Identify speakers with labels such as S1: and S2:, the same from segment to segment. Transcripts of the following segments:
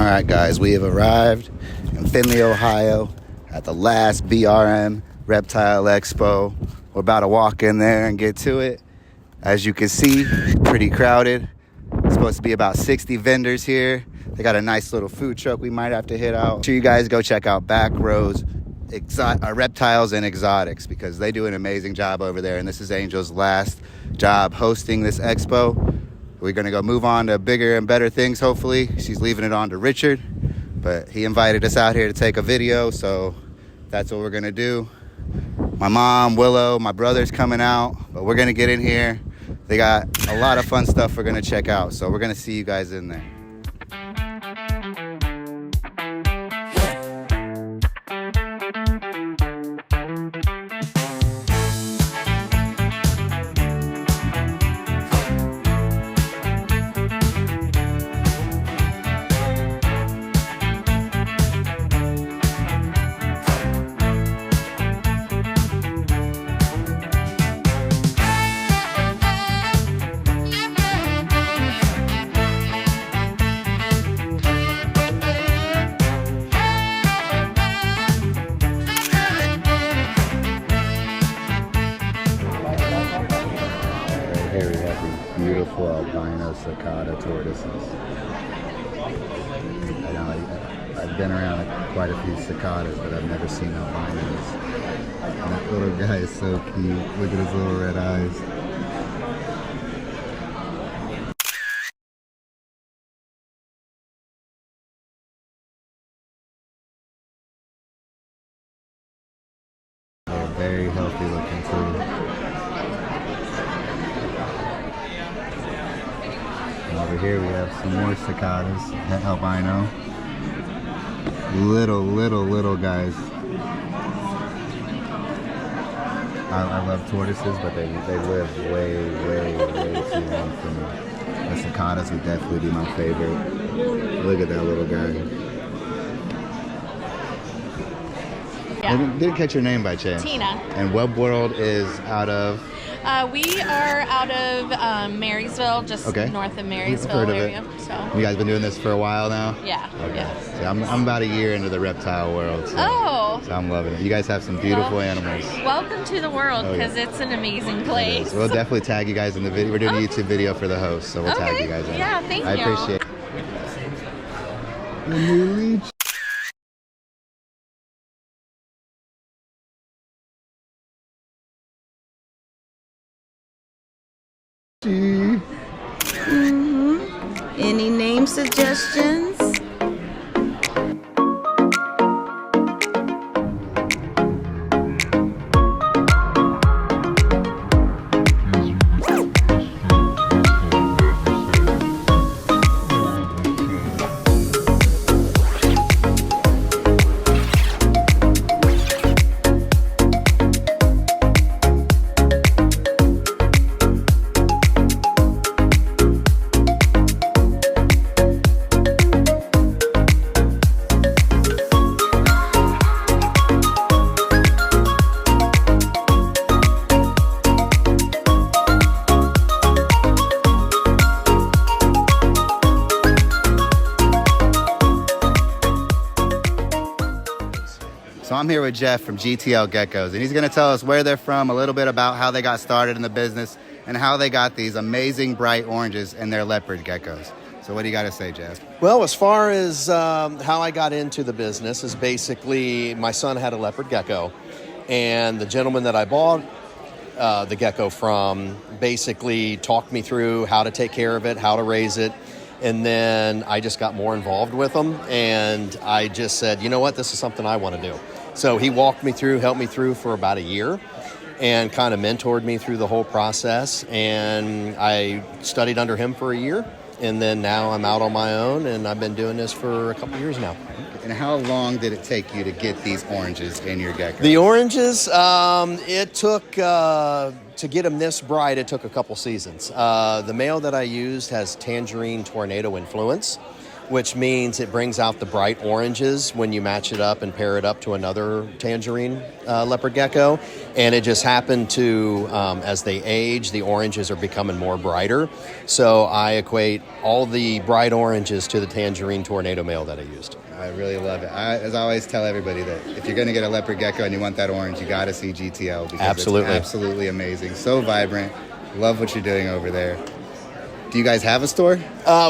S1: All right, guys, we have arrived in Findlay, Ohio at the LAST BRM Reptile Expo. We're about to walk in there and get to it. As you can see, pretty crowded. It's supposed to be about 60 vendors here. They got a nice little food truck we might have to hit out. Make sure you guys go check out Backroad Reptiles and Exotics because they do an amazing job over there. And this is Angel's last job hosting this expo. We're going to go move on to bigger and better things, hopefully. She's leaving it on to Richard, but he invited us out here to take a video, so that's what we're going to do. My mom, Willow, my brother's coming out, but we're going to get in here. They got a lot of fun stuff we're going to check out, so we're going to see you guys in there. Here we have these beautiful albino cicada tortoises. I know I've been around quite a few cicadas, but I've never seen albinos. And that little guy is so cute. Look at his little red eyes. They're very healthy looking too. Over here we have some more cicadas, albino. Little guys. I love tortoises, but they live way too long for me. The cicadas would definitely be my favorite. Look at that little guy.
S2: Yeah.
S1: I didn't catch your name by chance.
S2: Tina.
S1: And Web World is out of?
S2: We are out of Marysville, just north of Marysville area. So.
S1: You guys been doing this for a while now?
S2: Yeah.
S1: Okay.
S2: Yeah.
S1: So I'm about a year into the reptile world. So, so I'm loving it. You guys have some beautiful animals.
S2: Welcome to the world, because it's an amazing place.
S1: We'll definitely tag you guys in the video. We're doing a YouTube video for the host, so we'll tag you guys in.
S2: Yeah, thank you.
S1: I appreciate it.
S3: Any name suggestions?
S1: So I'm here with Jeff from GTL Geckos, and he's going to tell us where they're from, a little bit about how they got started in the business, and how they got these amazing bright oranges in their leopard geckos. So what do you got to say, Jeff?
S4: Well, as far as how I got into the business is basically my son had a leopard gecko, and the gentleman that I bought the gecko from basically talked me through how to take care of it, how to raise it. And then I just got more involved with them, and I just said, you know what, this is something I want to do. So he walked me through, helped me through for about a year, and kind of mentored me through the whole process. And I studied under him for a year, and then now I'm out on my own, and I've been doing this for a couple years now.
S1: And how long did it take you to get these oranges in your geckos?
S4: The oranges, it took, to get them this bright, it took a couple seasons. The male that I used has tangerine tornado influence, which means it brings out the bright oranges when you match it up and pair it up to another tangerine leopard gecko. And it just happened to, as they age, the oranges are becoming more brighter. So I equate all the bright oranges to the tangerine tornado male that I used.
S1: I really love it. As I always tell everybody, that if you're going to get a leopard gecko and you want that orange, you got to see GTL, because
S4: Absolutely.
S1: It's absolutely amazing. So vibrant. Love what you're doing over there. Do you guys have a store?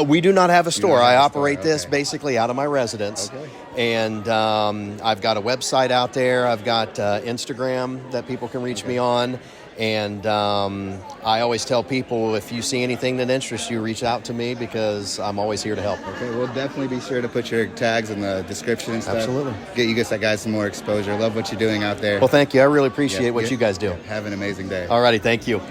S4: We do not have a store. I operate
S1: store,
S4: this
S1: okay.
S4: basically out of my residence.
S1: Okay.
S4: And I've got a website out there. I've got Instagram that people can reach me on. And I always tell people, if you see anything that interests you, reach out to me, because I'm always here to help.
S1: Okay, we'll definitely be sure to put your tags in the description and stuff.
S4: Absolutely.
S1: Get you guys some more exposure. Love what you're doing out there.
S4: Well, thank you. I really appreciate what you guys do.
S1: Have an amazing day.
S4: All righty. Thank you.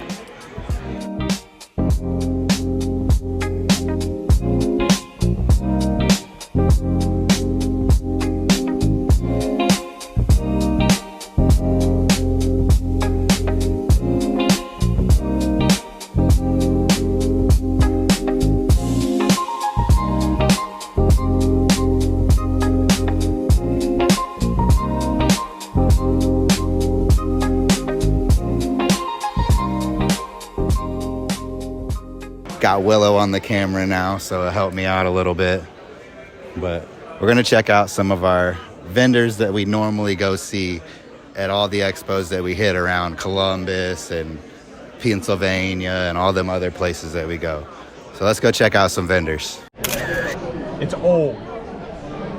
S1: Got Willow on the camera now, so it'll help me out a little bit. But we're going to check out some of our vendors that we normally go see at all the expos that we hit around Columbus and Pennsylvania and all them other places that we go. So let's go check out some vendors.
S5: It's old.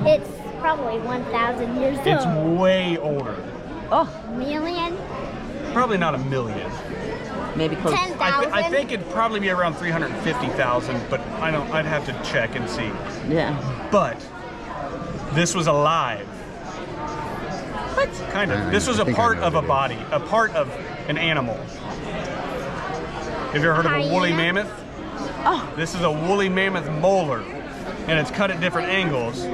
S6: It's probably 1,000 years old.
S5: It's way older.
S6: Million?
S5: Probably not a million.
S3: Maybe close.
S6: 10,000?
S5: I think it'd probably be around 350,000, but I'd have to check and see.
S3: Yeah.
S5: But this was alive.
S3: What?
S5: Kind of. This was
S1: I
S5: a
S1: think I
S5: part
S1: know
S5: of
S1: what
S5: a
S1: it is.
S5: body, a part of an animal. Have you ever heard of a woolly
S6: Hyena?
S5: mammoth?
S3: Oh.
S5: This is a woolly mammoth molar, and it's cut at different angles,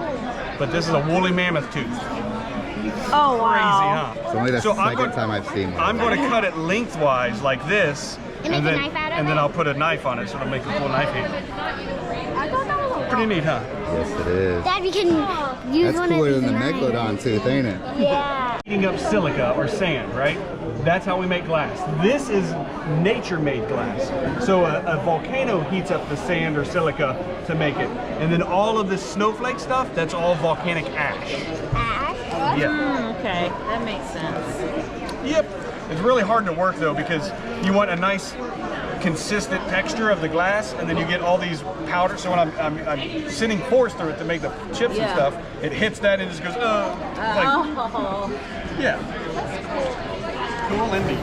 S5: but this is a woolly mammoth tooth.
S3: Oh,
S5: Crazy,
S3: wow.
S5: huh?
S1: It's only the
S5: So
S1: second time I've seen one.
S5: I'm going to cut it lengthwise like this,
S6: And make a knife out of
S5: and then
S6: it?
S5: I'll put a knife on it, so it'll make a cool knife handle.
S6: I thought that was
S5: Pretty neat, huh?
S1: Yes, it is.
S6: Dad, we can use
S1: That's
S6: one
S1: cooler
S6: of
S1: than
S6: these
S1: the
S6: knives.
S1: Megalodon tooth, ain't it?
S6: Yeah.
S5: Heating up silica or sand, right? That's how we make glass. This is nature-made glass. So a volcano heats up the sand or silica to make it. And then all of this snowflake stuff, that's all volcanic ash.
S6: Ash?
S5: Yeah.
S3: Okay, that makes sense.
S5: Yep. It's really hard to work though, because you want a nice consistent texture of the glass, and then you get all these powders. So when I'm sending force through it to make the chips and
S3: Yeah.
S5: stuff, it hits that and it just goes,
S3: Oh.
S5: yeah. Cool ending.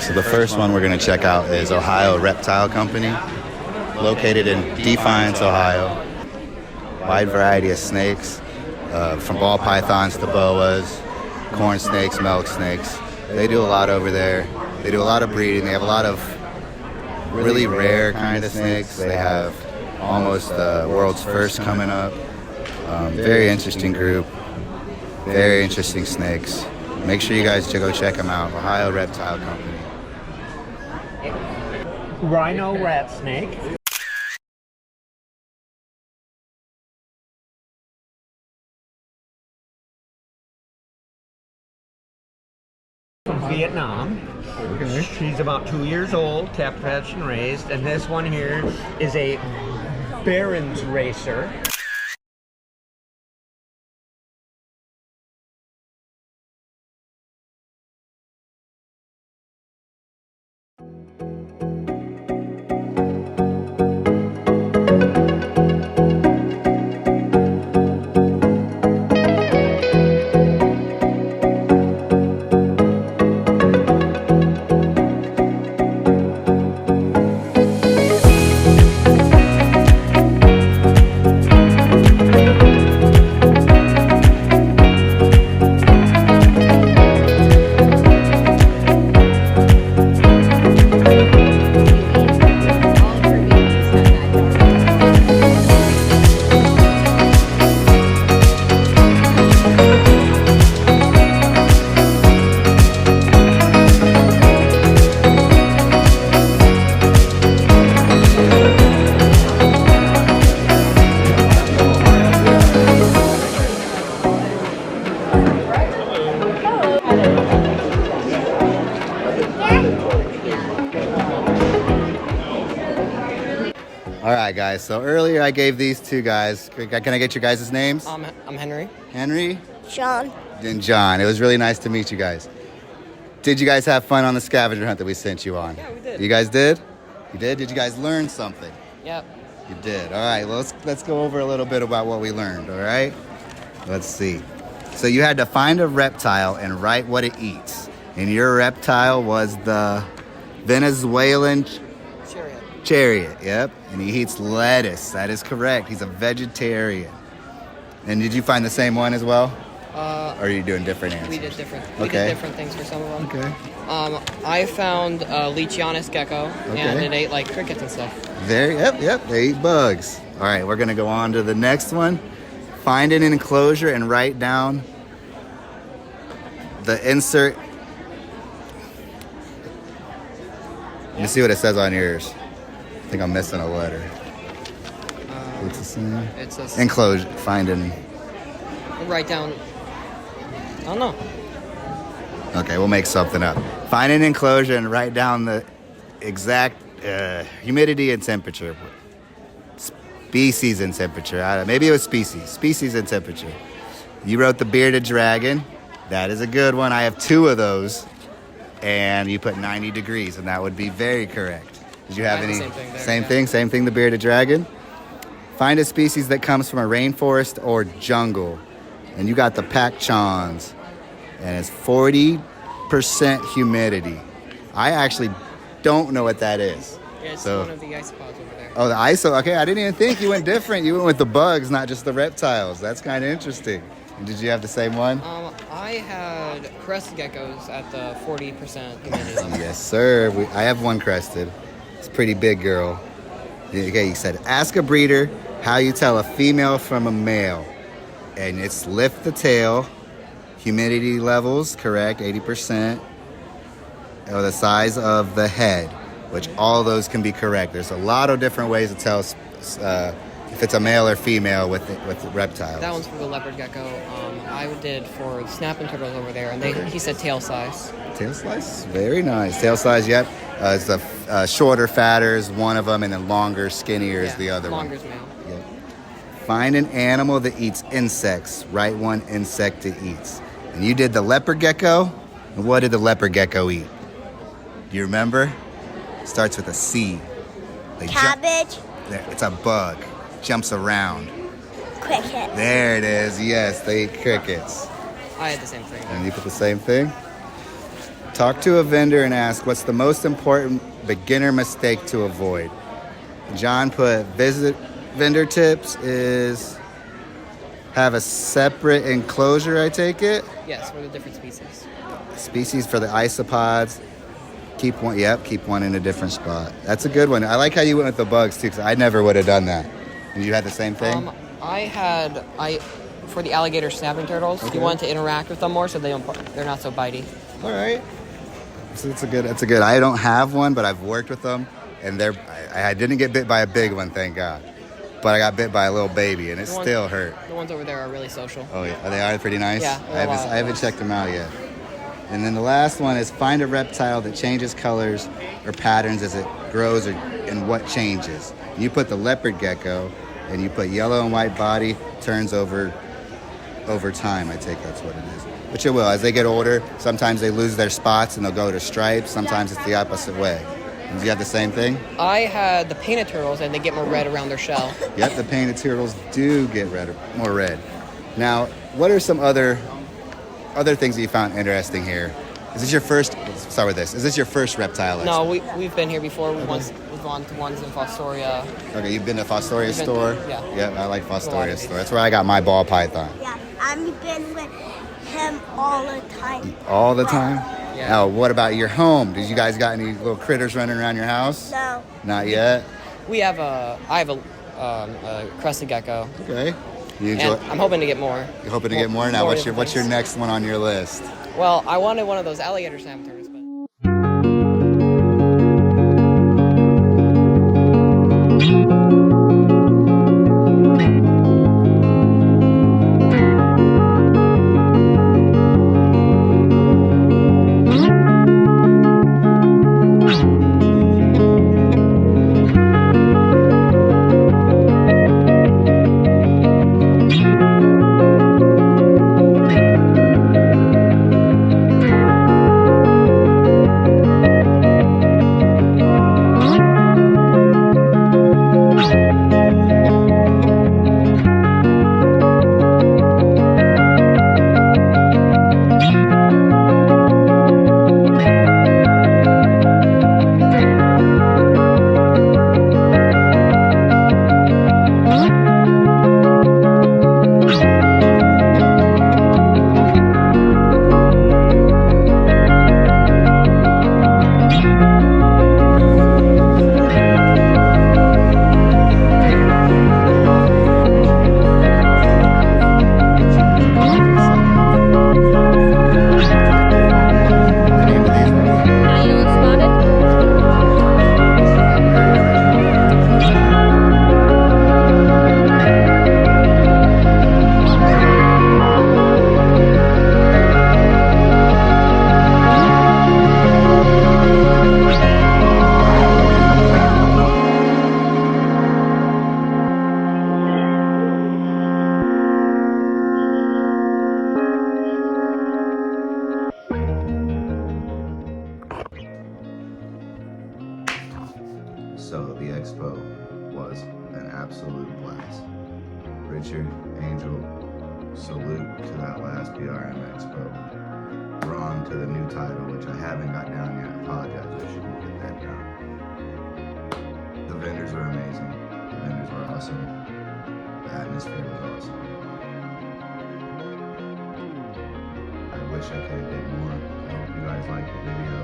S1: So the first one we're going to check out is Ohio Reptile Company, located in Defiance, Ohio. Wide variety of snakes, from ball pythons to boas, corn snakes, milk snakes. They do a lot over there. They do a lot of breeding. They have a lot of really rare kind of snakes. They have almost the world's first coming up. Very interesting group. Very interesting snakes. Make sure you guys go check them out. Ohio Reptile Company.
S7: Rhino rat snake. From Vietnam. She's about 2 years old, captive hatched and raised, and this one here is a Baron's racer.
S1: right, guys. So earlier I gave these two guys. Can I get your guys' names?
S8: I'm Henry.
S1: Henry?
S6: Sean.
S1: And John. It was really nice to meet you guys. Did you guys have fun on the scavenger hunt that we sent you on?
S8: Yeah, we did.
S1: You guys did? You did? Did you guys learn something?
S8: Yep.
S1: You did. All right, well, let's go over a little bit about what we learned, all right? Let's see. So you had to find a reptile and write what it eats. And your reptile was the Venezuelan chariot, yep. And he eats lettuce. That is correct. He's a vegetarian. And did you find the same one as well? Or are you doing different answers?
S8: We did different things for some of them.
S1: Okay.
S8: I found Leachianus gecko, and it ate like crickets and stuff.
S1: Yep. They eat bugs. All right, we're gonna go on to the next one. Find an enclosure and write down the insert. Let me see what it says on yours. I think I'm missing a letter. What's the same?
S8: It says
S1: Enclosure. Find an.
S8: Write down. I don't know.
S1: Okay, we'll make something up. Find an enclosure and write down the exact humidity and temperature. Species and temperature. Maybe it was species. Species and temperature. You wrote the bearded dragon. That is a good one. I have 2 of those. And you put 90 degrees, and that would be very correct. Did you have any?
S8: Same thing there,
S1: Same thing, the bearded dragon. Find a species that comes from a rainforest or jungle. And you got the Pachons. And it's 40% humidity. I actually don't know what that is.
S8: Yeah, it's one of the isopods over there.
S1: Oh, the ISO. Okay, I didn't even think you went different. You went with the bugs, not just the reptiles. That's kind of interesting. And did you have the same one?
S8: I had crested geckos at the 40% humidity level.
S1: Yes, sir. I have one crested. It's a pretty big girl. Okay, you said, ask a breeder how you tell a female from a male. And it's lift the tail, humidity levels, correct, 80%. Or the size of the head, which all those can be correct. There's a lot of different ways to tell if it's a male or female with reptiles.
S8: That one's for the leopard gecko. I did for the snapping turtles over there, and he said tail size.
S1: Tail size? Very nice. Tail size, yep. It's the shorter, fatter is one of them, and then longer, skinnier is the other one.
S8: Longer's male.
S1: Yep. Find an animal that eats insects. Write one insect it eats. And you did the leopard gecko. And what did the leopard gecko eat? Do you remember? Starts with a C.
S6: Cabbage.
S1: It's a bug. Jumps around.
S6: Cricket.
S1: There it is. Yes, they eat crickets.
S8: I had the same thing.
S1: And you put the same thing? Talk to a vendor and ask, what's the most important beginner mistake to avoid? John put vendor tips is have a separate enclosure, I take it?
S8: Yes, for the different species.
S1: Species for the isopods. Keep one in a different spot. That's a good one. I like how you went with the bugs too, because I never would have done that. And you had the same thing?
S8: For the alligator snapping turtles, you wanted to interact with them more so they're not so bitey.
S1: All right. So that's a good. I don't have one, but I've worked with them, and I didn't get bit by a big one, thank God. But I got bit by a little baby, and it still hurt.
S8: The ones over there are really social.
S1: Oh yeah, they are pretty nice.
S8: Yeah,
S1: I haven't checked them out yet. And then the last one is find a reptile that changes colors or patterns as it grows, and what changes. You put the leopard gecko, and you put yellow and white body, turns over time. I take that's what it is. Which it will. As they get older, sometimes they lose their spots and they'll go to stripes. Sometimes it's the opposite way. Do you have the same thing?
S8: I had the painted turtles, and they get more red around their shell.
S1: Yep, the painted turtles do get more red. Now, what are some other things that you found interesting here? Is this your first? Let's start with this. Is this your first reptile expo?
S8: No, we've been here before. We've gone to ones in Fostoria.
S1: Okay, you've been to Fostoria store?
S8: Yeah.
S1: Yep, I like Fostoria store. That's where I got my ball python.
S6: Yeah, I've been with him all the time.
S1: All the time?
S8: Yeah.
S1: Now, what about your home? Did you guys got any little critters running around your house?
S6: No.
S1: Not yet?
S8: I have a crested gecko.
S1: Okay. You enjoy?
S8: And I'm hoping to get more.
S1: You're hoping to get more now. What's your next one on your list?
S8: Well, I wanted one of those alligator snapping turtles, but
S1: signature angel salute to that last BRM Expo. We're on to the new title, which I haven't got down yet. I apologize, I should get that down. The vendors are amazing. The vendors were awesome. The atmosphere was awesome. I wish I could have did more. I hope you guys liked the video.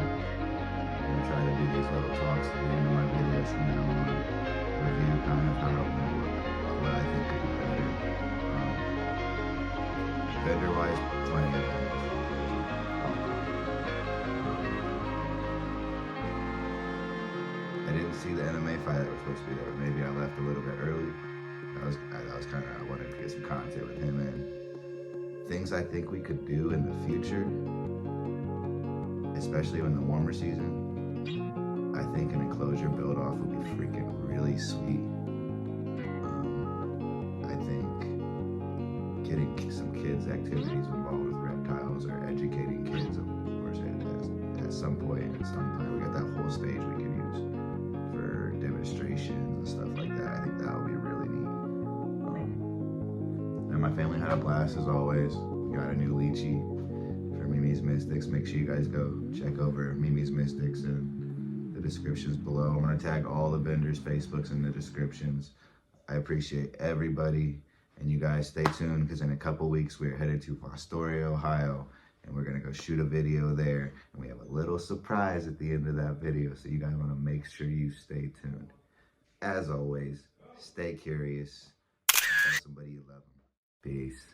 S1: I'm gonna try to do these little talks at the end of my videos from now on. Review kind of how what I think could be better. Vendor-wise, plenty of vendors. I didn't see the MMA fight that was supposed to be there. Maybe I left a little bit early. That was kind of, I wanted to get some content with him in. Things I think we could do in the future, especially in the warmer season, I think an enclosure build-off would be freaking really sweet. I think getting some kids' activities involved with reptiles or educating kids, of course, at some point and sometime we got that whole stage we can use for demonstrations and stuff like that. I think that would be really neat. And my family had a blast as always. We got a new lychee for Mimi's Mystics. Make sure you guys go check over Mimi's Mystics and the descriptions below. I'm gonna tag all the vendors' Facebooks in the descriptions. I appreciate everybody, and you guys stay tuned because in a couple weeks we're headed to Fostoria, Ohio, and we're gonna go shoot a video there, and we have a little surprise at the end of that video, so you guys wanna make sure you stay tuned. As always, stay curious, tell somebody you love them. Peace.